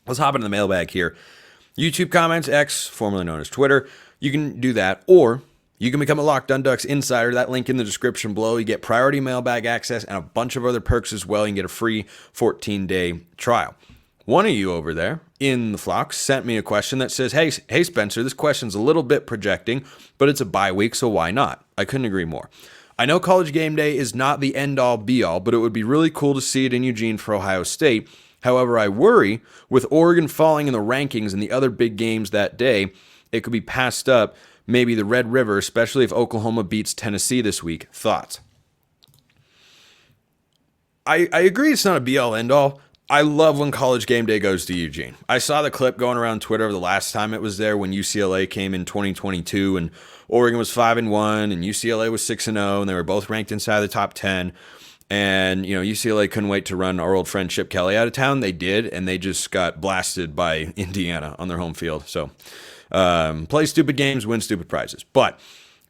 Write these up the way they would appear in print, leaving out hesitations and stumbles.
Let's hop into the mailbag here. YouTube comments, X, formerly known as Twitter. You can do that, or you can become a Locked On Ducks insider. That link in the description below. You get priority mailbag access and a bunch of other perks as well. You can get a free 14-day trial. One of you over there in the flock sent me a question that says, hey Spencer, this question's a little bit projecting, but it's a bye week, so why not? I couldn't agree more. I know College GameDay is not the end-all, be-all, but it would be really cool to see it in Eugene for Ohio State. However, I worry with Oregon falling in the rankings and the other big games that day, it could be passed up, maybe the Red River, especially if Oklahoma beats Tennessee this week. Thoughts? I agree it's not a be-all, end-all. I love when College GameDay goes to Eugene. I saw the clip going around Twitter the last time it was there when UCLA came in 2022 and Oregon was 5-1 and UCLA was 6-0 and they were both ranked inside the top 10. And, UCLA couldn't wait to run our old friend Chip Kelly out of town. They did, and they just got blasted by Indiana on their home field. So, play stupid games, win stupid prizes. But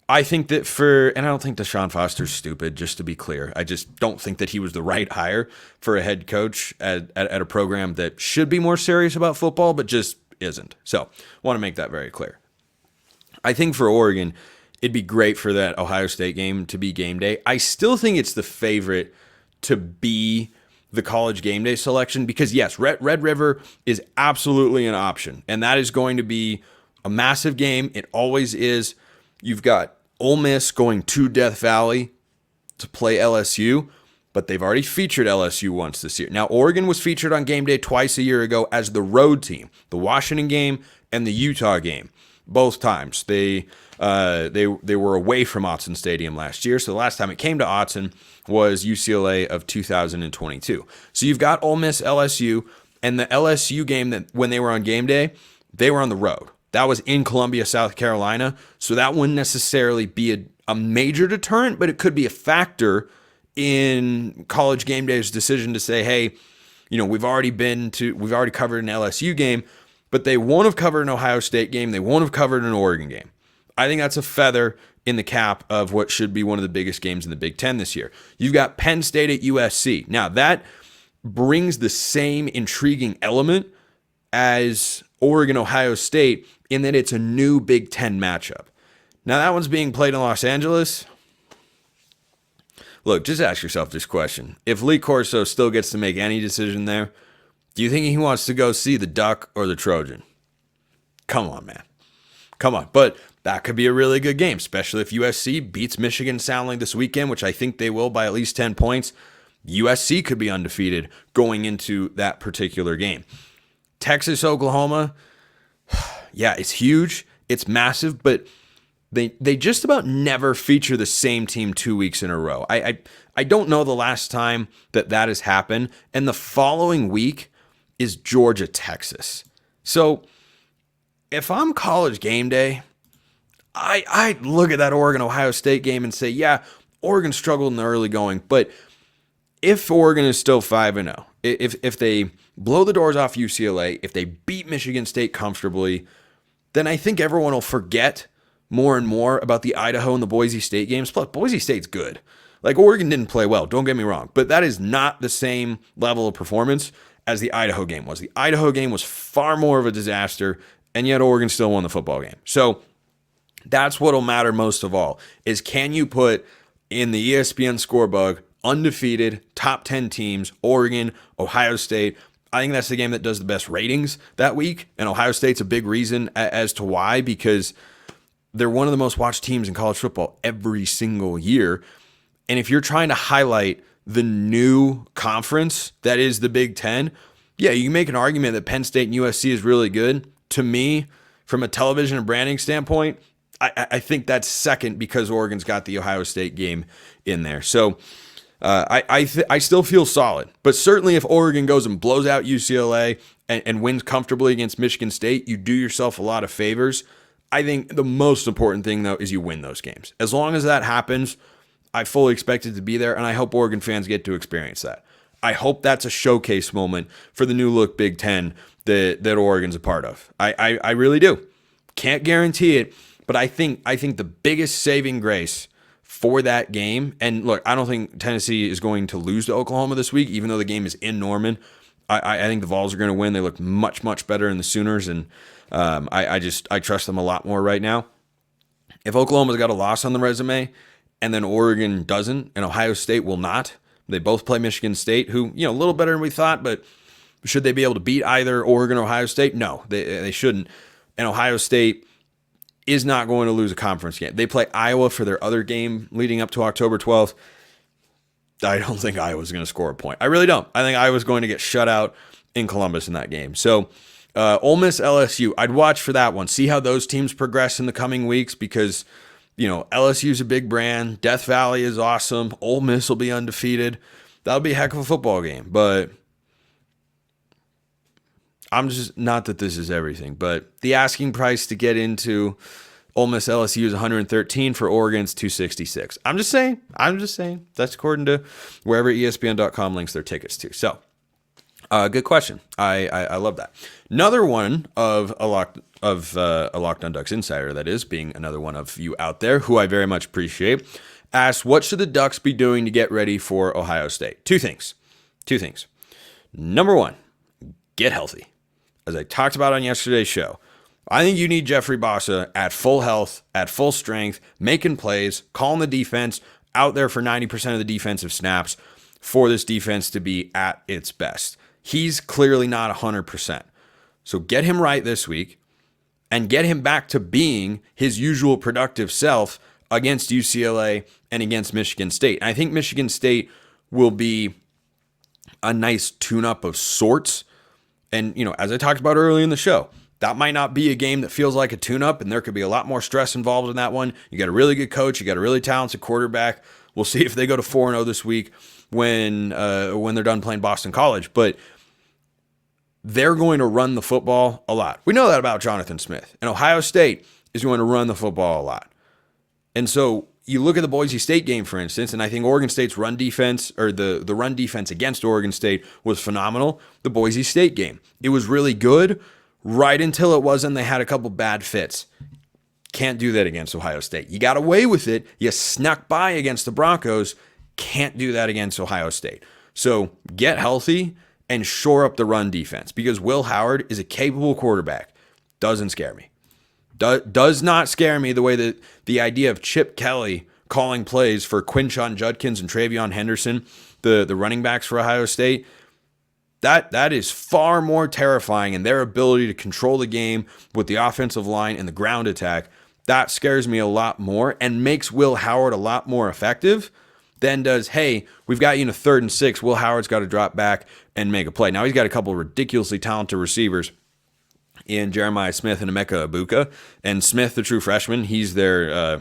I think that and I don't think Deshaun Foster's stupid, just to be clear. I just don't think that he was the right hire for a head coach at a program that should be more serious about football, but just isn't. So, want to make that very clear. I think for Oregon, it'd be great for that Ohio State game to be game day. I still think it's the favorite to be the College GameDay selection because, yes, Red River is absolutely an option, and that is going to be a massive game. It always is. You've got Ole Miss going to Death Valley to play LSU, but they've already featured LSU once this year. Now, Oregon was featured on Game Day twice a year ago as the road team, the Washington game and the Utah game. Both times they were away from Autzen Stadium last year. So the last time it came to Autzen was UCLA of 2022. So you've got Ole Miss, LSU, and the LSU game that when they were on Game Day, they were on the road. That was in Columbia, South Carolina. So that wouldn't necessarily be a major deterrent, but it could be a factor in College GameDay's decision to say, hey, we've already covered an LSU game, but they won't have covered an Ohio State game. They won't have covered an Oregon game. I think that's a feather in the cap of what should be one of the biggest games in the Big Ten this year. You've got Penn State at USC. Now, that brings the same intriguing element as Oregon-Ohio State in that it's a new Big Ten matchup. Now, that one's being played in Los Angeles. Look, just ask yourself this question. If Lee Corso still gets to make any decision there, do you think he wants to go see the Duck or the Trojan? Come on, man. Come on. But that could be a really good game, especially if USC beats Michigan soundly this weekend, which I think they will by at least 10 points. USC could be undefeated going into that particular game. Texas, Oklahoma, yeah, it's huge. It's massive, but they just about never feature the same team 2 weeks in a row. I don't know the last time that has happened, and the following week is Georgia, Texas. So if I'm College GameDay, I look at that Oregon-Ohio State game and say, yeah, Oregon struggled in the early going, but if Oregon is still 5-0, if they blow the doors off UCLA, if they beat Michigan State comfortably, then I think everyone will forget more and more about the Idaho and the Boise State games. Plus, Boise State's good. Like, Oregon didn't play well, don't get me wrong, but that is not the same level of performance as the Idaho game was. The Idaho game was far more of a disaster, and yet Oregon still won the football game. So that's what'll matter most of all, is can you put in the ESPN scorebug undefeated top 10 teams, Oregon, Ohio State. I think that's the game that does the best ratings that week, and Ohio State's a big reason as to why, because they're one of the most watched teams in college football every single year. And if you're trying to highlight the new conference that is the Big Ten, yeah, you can make an argument that Penn State and USC is really good. To me, from a television and branding standpoint, I think that's second because Oregon's got the Ohio State game in there. So I still feel solid. But certainly if Oregon goes and blows out UCLA and wins comfortably against Michigan State, you do yourself a lot of favors. I think the most important thing, though, is you win those games. As long as that happens, I fully expect it to be there, and I hope Oregon fans get to experience that. I hope that's a showcase moment for the new look Big Ten that Oregon's a part of. I really do. Can't guarantee it, but I think the biggest saving grace for that game, and look, I don't think Tennessee is going to lose to Oklahoma this week, even though the game is in Norman. I think the Vols are going to win. They look much, much better than the Sooners, and I trust them a lot more right now. If Oklahoma's got a loss on the resume, and then Oregon doesn't, and Ohio State will not, they both play Michigan State, who, a little better than we thought, but should they be able to beat either Oregon or Ohio State? No, they shouldn't. And Ohio State is not going to lose a conference game. They play Iowa for their other game leading up to October 12th. I don't think Iowa's going to score a point. I really don't. I think Iowa's going to get shut out in Columbus in that game. So Ole Miss, LSU, I'd watch for that one. See how those teams progress in the coming weeks because, LSU's a big brand. Death Valley is awesome. Ole Miss will be undefeated. That'll be a heck of a football game. But I'm just, not that this is everything, but the asking price to get into Ole Miss LSU is 113. For Oregon's 266. I'm just saying. That's according to wherever ESPN.com links their tickets to. So, good question. I love that. Another one of a Locked On Ducks insider, that is, being another one of you out there who I very much appreciate, asked, what should the Ducks be doing to get ready for Ohio State? Two things. Number one, get healthy. As I talked about on yesterday's show, I think you need Jeffrey Bossa at full health, at full strength, making plays, calling the defense, out there for 90% of the defensive snaps for this defense to be at its best. He's clearly not 100%. So get him right this week and get him back to being his usual productive self against UCLA and against Michigan State. And I think Michigan State will be a nice tune-up of sorts. And, as I talked about earlier in the show, that might not be a game that feels like a tune-up, and there could be a lot more stress involved in that one. You got a really good coach. You got a really talented quarterback. We'll see if they go to 4-0 this week when they're done playing Boston College. But they're going to run the football a lot. We know that about Jonathan Smith. And Ohio State is going to run the football a lot. And so you look at the Boise State game, for instance, and I think Oregon State's run defense, or the run defense against Oregon State, was phenomenal. The Boise State game, it was really good right until it wasn't. They had a couple bad fits. Can't do that against Ohio State. You got away with it. You snuck by against the Broncos. Can't do that against Ohio State. So get healthy and shore up the run defense, because Will Howard is a capable quarterback. Doesn't scare me. Does not scare me the way that the idea of Chip Kelly calling plays for Quinshon Judkins and Travion Henderson, the running backs for Ohio State, that is far more terrifying, and their ability to control the game with the offensive line and the ground attack, that scares me a lot more and makes Will Howard a lot more effective than does, hey, we've got you in a 3rd and 6. Will Howard's got to drop back and make a play. Now, he's got a couple of ridiculously talented receivers in Jeremiah Smith and Emeka Ibuka. And Smith, the true freshman, he's their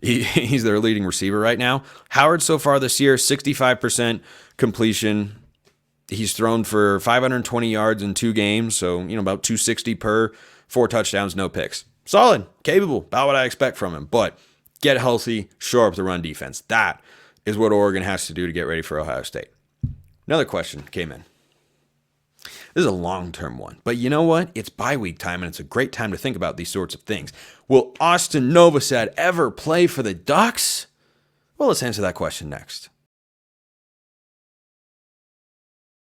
he's their leading receiver right now. Howard so far this year, 65% completion. He's thrown for 520 yards in 2 games, so about 260 per, 4 touchdowns, no picks. Solid, capable, about what I expect from him. But get healthy, shore up the run defense. That is what Oregon has to do to get ready for Ohio State. Another question came in. This is a long-term one, but you know what? It's bye-week time, and it's a great time to think about these sorts of things. Will Austin Novosad ever play for the Ducks? Well, let's answer that question next.